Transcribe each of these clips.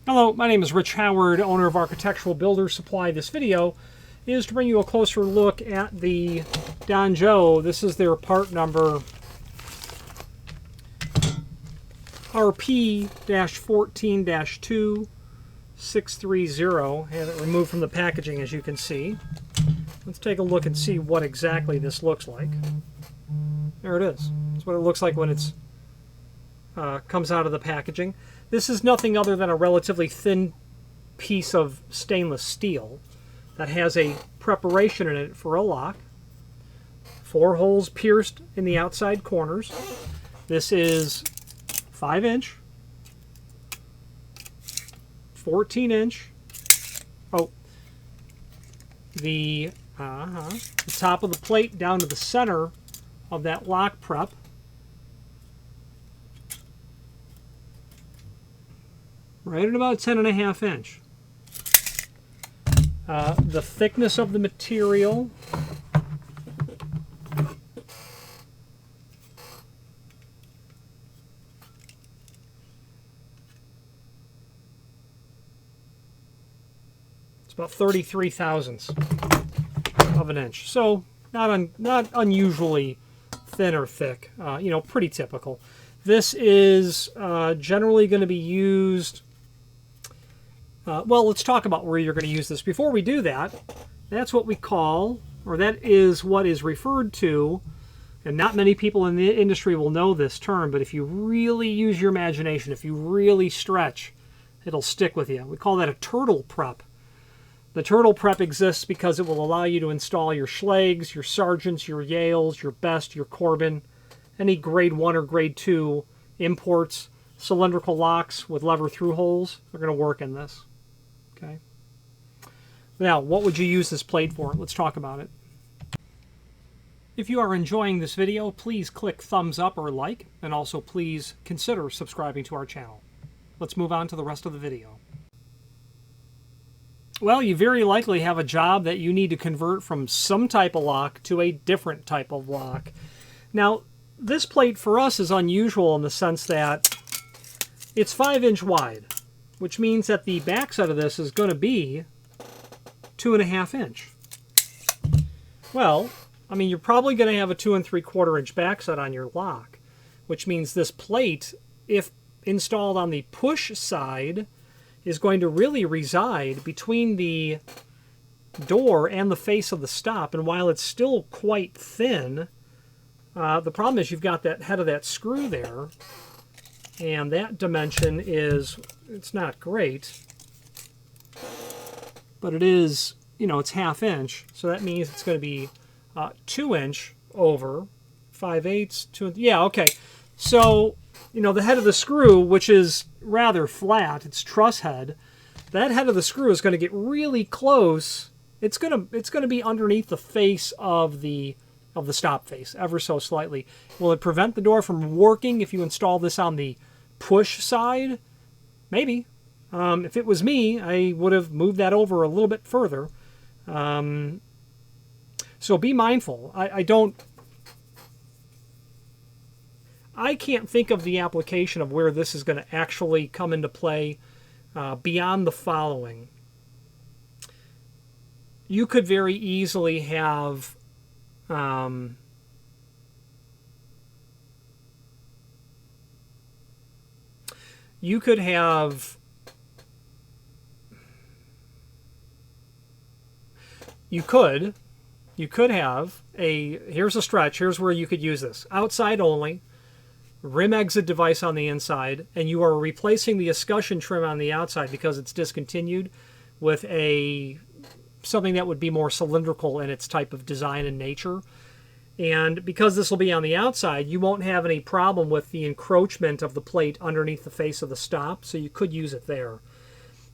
Hello, my name is Rich Howard, owner of Architectural Builder Supply. This video is to bring you a closer look at the Donjo. This is their part number RP-14-2630. Have it removed from the packaging, as you can see. Let's take a look and see what exactly this looks like. There it is. That's what it looks like when it's comes out of the packaging. This is nothing other than a relatively thin piece of stainless steel that has a preparation in it for a lock. 4 holes pierced in the outside corners. This is 5-inch, 14-inch. Oh, the top of the plate down to the center of that lock prep. Right at about 10.5 inch. The thickness of the material. It's about 33 thousandths of an inch. So not unusually thin or thick. You know, pretty typical. This is generally going to be used. Well, let's talk about where you're going to use this. Before we do that, that's what we call, or that is what is referred to, and not many people in the industry will know this term, but if you really use your imagination, if you really stretch, it'll stick with you. We call that a turtle prep. The turtle prep exists because it will allow you to install your Schlags, your Sargents, your Yales, your Best, your Corbin, any grade 1 or grade 2 imports, cylindrical locks with lever through holes are going to work in this. Okay. Now, what would you use this plate for? Let's talk about it. If you are enjoying this video, please click thumbs up or like, and also please consider subscribing to our channel. Let's move on to the rest of the video. Well, you very likely have a job that you need to convert from some type of lock to a different type of lock. Now, this plate for us is unusual in the sense that it's 5-inch wide, which means that the backside of this is going to be 2.5 inch. Well, I mean, you're probably going to have a 2 3/4 inch backside on your lock, which means this plate, if installed on the push side, is going to really reside between the door and the face of the stop. And while it's still quite thin, the problem is you've got that head of that screw there, and that dimension is, it's not great, but it is, you know, it's 1/2 inch, so that means it's going to be 2 inch over 5/8, 2, yeah, okay. So, you know, the head of the screw, which is rather flat, it's truss head, that head of the screw is going to get really close. It's going to be underneath the face of the stop face, ever so slightly. Will it prevent the door from working if you install this on the push side? Maybe. If it was me, I would have moved that over a little bit further. So be mindful. I can't think of the application of where this is going to actually come into play beyond the following. You could very easily have you could have here's a stretch, here's where you could use this. Outside only, rim exit device on the inside, and you are replacing the escutcheon trim on the outside because it's discontinued with something that would be more cylindrical in its type of design and nature. And because this will be on the outside, you won't have any problem with the encroachment of the plate underneath the face of the stop, so you could use it there.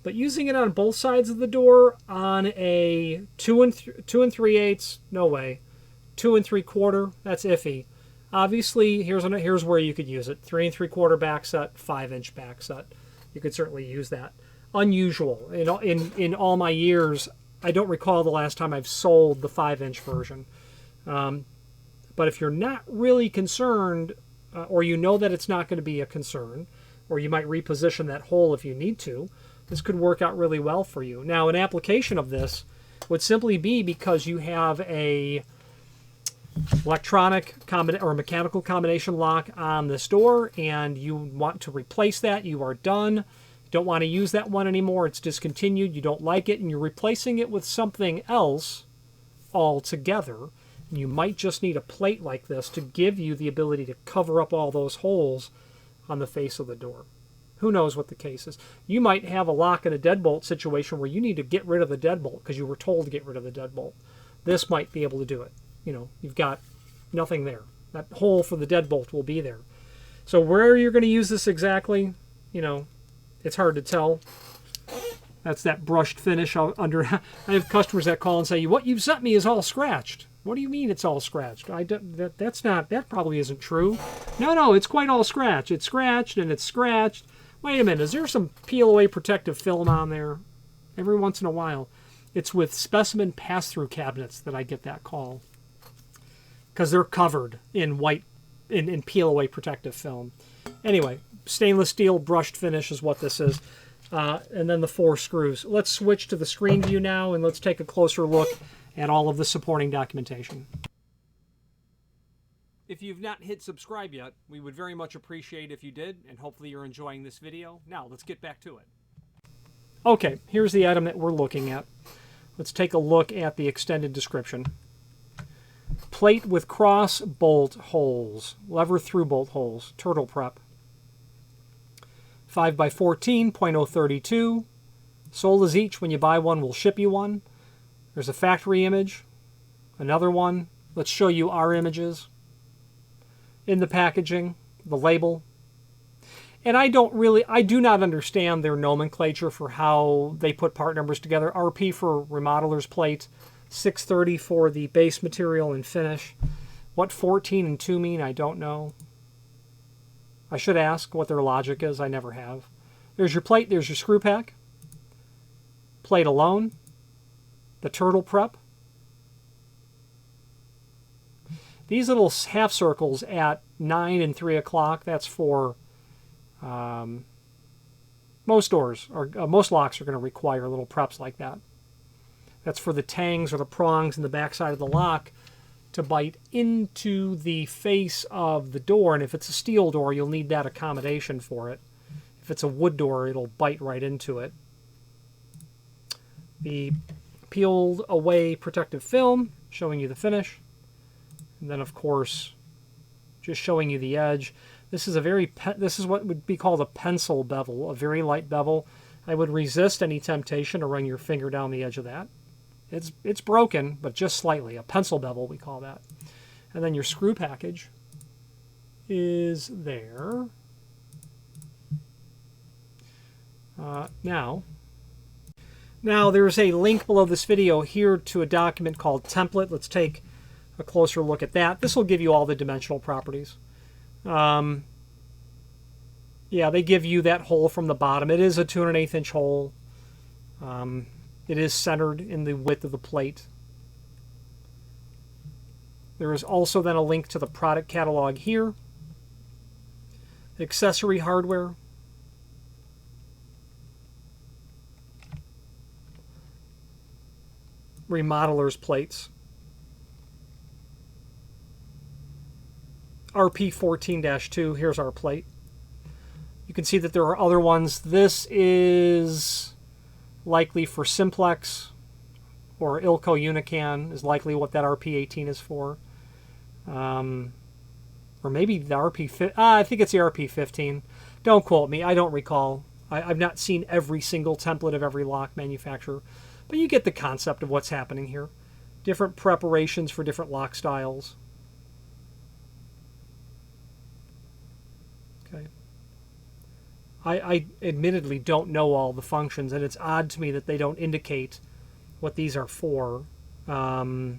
But using it on both sides of the door on a 2 3/8, no way. 2 3/4, that's iffy. Obviously, here's where you could use it. 3 3/4 back set, 5-inch back set. You could certainly use that. Unusual. In all my years, I don't recall the last time I've sold the 5-inch version. But if you're not really concerned, or you know that it's not going to be a concern, or you might reposition that hole if you need to, This could work out really well for you. Now, an application of this would simply be because you have a electronic or mechanical combination lock on this door and you want to replace that. You are done. You don't want to use that one anymore. It's discontinued. You don't like it, and you're replacing it with something else altogether. And you might just need a plate like this to give you the ability to cover up all those holes on the face of the door. Who knows what the case is. You might have a lock and a deadbolt situation where you need to get rid of the deadbolt because you were told to get rid of the deadbolt. This might be able to do it. You know, you've got nothing there. That hole for the deadbolt will be there. So where you're going to use this exactly, you know, it's hard to tell. That's that brushed finish under. I have customers that call and say, "What you've sent me is all scratched." What do you mean it's all scratched? That probably isn't true. No, it's quite all scratched. It's scratched and it's scratched. Wait a minute, is there some peel away protective film on there? Every once in a while. It's with specimen pass-through cabinets that I get that call, because they're covered in white, in peel away protective film. Anyway, stainless steel brushed finish is what this is. And then the 4 screws. Let's switch to the screen view now and let's take a closer look at all of the supporting documentation. If you've not hit subscribe yet, we would very much appreciate if you did, and hopefully you're enjoying this video. Now, let's get back to it. Okay, here's the item that we're looking at. Let's take a look at the extended description. Plate with cross bolt holes, lever through bolt holes, turtle prep. 5x14, 0.032. Sold as each. When you buy one, we'll ship you one. There's a factory image. Another one. Let's show you our images. In the packaging, the label. And I do not understand their nomenclature for how they put part numbers together. RP for Remodeler's Plate, 630 for the base material and finish. What 14 and 2 mean, I don't know. I should ask what their logic is. I never have. There's your plate. There's your screw pack. Plate alone. The turtle prep. These little half circles at 9 and 3 o'clock, that's for most doors, or most locks are going to require little preps like that. That's for the tangs or the prongs in the back side of the lock to bite into the face of the door. And if it's a steel door, you'll need that accommodation for it. If it's a wood door, it'll bite right into it. The peeled away protective film, showing you the finish. And then, of course, just showing you the edge. This is this is what would be called a pencil bevel, a very light bevel. I would resist any temptation to run your finger down the edge of that. It's broken, but just slightly. A pencil bevel, we call that. And then your screw package is there. Now there's a link below this video here to a document called template. Let's take a closer look at that. This will give you all the dimensional properties. Yeah, they give you that hole from the bottom. It is a 2 1/8 inch hole. It is centered in the width of the plate. There is also then a link to the product catalog here. Accessory hardware. Remodeler's plates. RP14-2, here's our plate. You can see that there are other ones. This is likely for Simplex, or Ilco Unican is likely what that RP18 is for. Or maybe the RP15. I think it's the RP15. Don't quote me. I don't recall. I've not seen every single template of every lock manufacturer. But you get the concept of what's happening here. Different preparations for different lock styles. Okay. I admittedly don't know all the functions, and it's odd to me that they don't indicate what these are for. You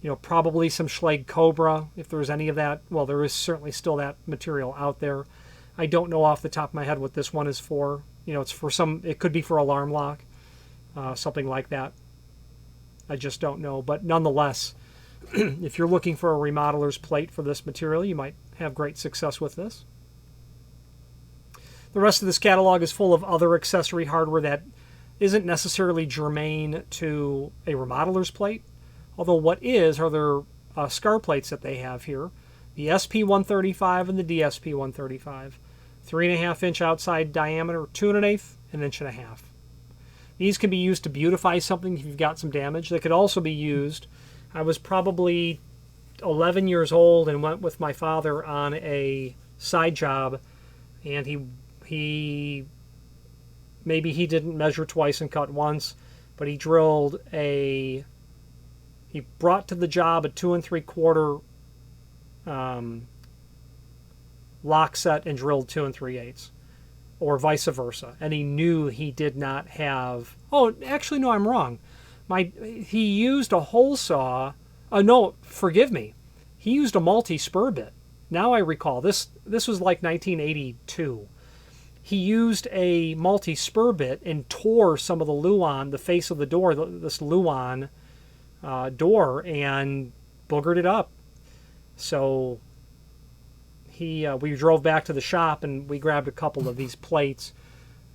know, probably some Schlage Cobra, if there's any of that. Well, there is certainly still that material out there. I don't know off the top of my head what this one is for. You know, it's for some, it could be for alarm lock, something like that. I just don't know. But nonetheless, if you're looking for a remodeler's plate for this material, you might have great success with this. The rest of this catalog is full of other accessory hardware that isn't necessarily germane to a remodeler's plate, although what is are their scar plates that they have here. The SP135 and the DSP135. 3.5-inch outside diameter, 2 1/8, 1.5 inches. These can be used to beautify something if you've got some damage. They could also be used. I was probably 11 years old and went with my father on a side job, and he maybe he didn't measure twice and cut once, but he brought to the job a 2 3/4 lock set and drilled 2 3/8, or vice versa. And he knew he did not have. Oh, actually, no, I'm wrong. He used a hole saw. No, forgive me. He used a multi-spur bit. Now I recall. This was like 1982. He used a multi-spur bit and tore some of the luan, the face of the door, this luan door, and boogered it up. So we drove back to the shop and we grabbed a couple of these plates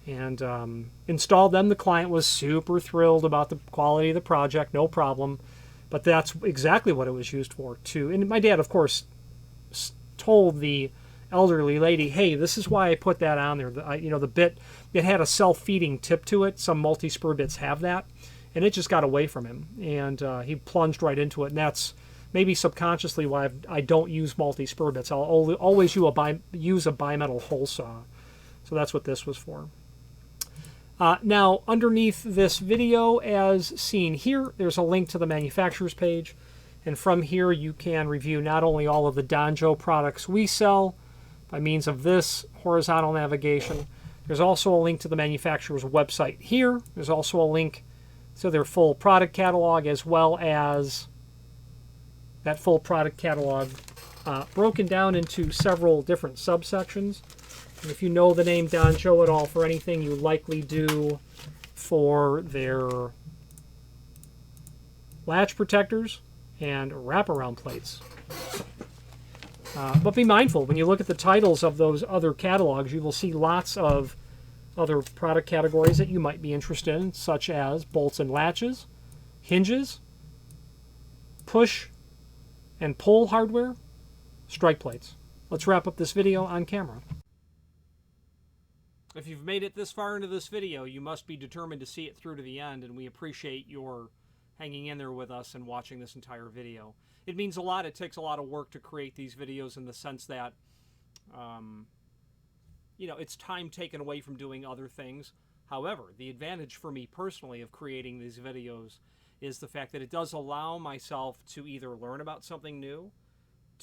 and installed them. The client was super thrilled about the quality of the project, no problem. But that's exactly what it was used for, too. And my dad, of course, told the elderly lady, hey, this is why I put that on there. The bit, it had a self-feeding tip to it. Some multi-spur bits have that. And it just got away from him. And he plunged right into it. And that's maybe subconsciously why I don't use multi-spur bits. I'll always use a bimetal hole saw. So that's what this was for. Now, underneath this video, as seen here, there's a link to the manufacturer's page. And from here, you can review not only all of the Donjo products we sell by means of this horizontal navigation. There's also a link to the manufacturer's website here. There's also a link to their full product catalog, as well as that full product catalog broken down into several different subsections. And if you know the name Donjo at all for anything, you likely do for their latch protectors and wraparound plates. But be mindful, when you look at the titles of those other catalogs, you will see lots of other product categories that you might be interested in, such as bolts and latches, hinges, push and pull hardware, strike plates. Let's wrap up this video on camera. If you've made it this far into this video, you must be determined to see it through to the end, and we appreciate your hanging in there with us and watching this entire video. It means a lot. It takes a lot of work to create these videos in the sense that, it's time taken away from doing other things. However, the advantage for me personally of creating these videos is the fact that it does allow myself to either learn about something new,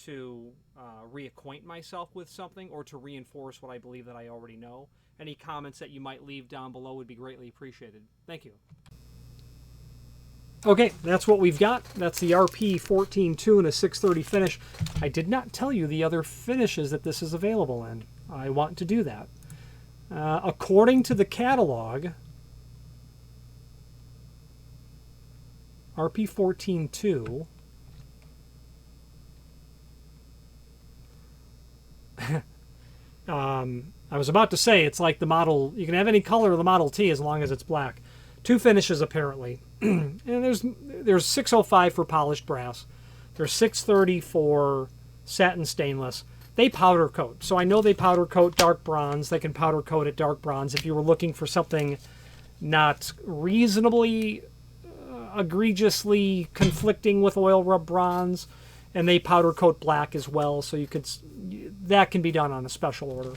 to reacquaint myself with something, or to reinforce what I believe that I already know. Any comments that you might leave down below would be greatly appreciated. Thank you. Okay, that's what we've got. That's the RP14-2 and a 630 finish. I did not tell you the other finishes that this is available in. I want to do that. According to the catalog, RP14-2 I was about to say it's like the model. You can have any color of the Model T as long as it's black. 2 finishes apparently. And there's 605 for polished brass. There's 630 for satin stainless. They powder coat. So I know they powder coat dark bronze. They can powder coat it dark bronze if you were looking for something not reasonably egregiously conflicting with oil rub bronze. And they powder coat black as well, so that can be done on a special order.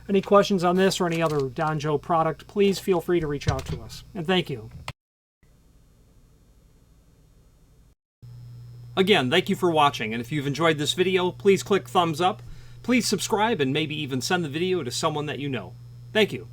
Any questions on this or any other Donjo product, please feel free to reach out to us. And thank you. Again, thank you for watching, and if you've enjoyed this video, please click thumbs up, please subscribe, and maybe even send the video to someone that you know. Thank you.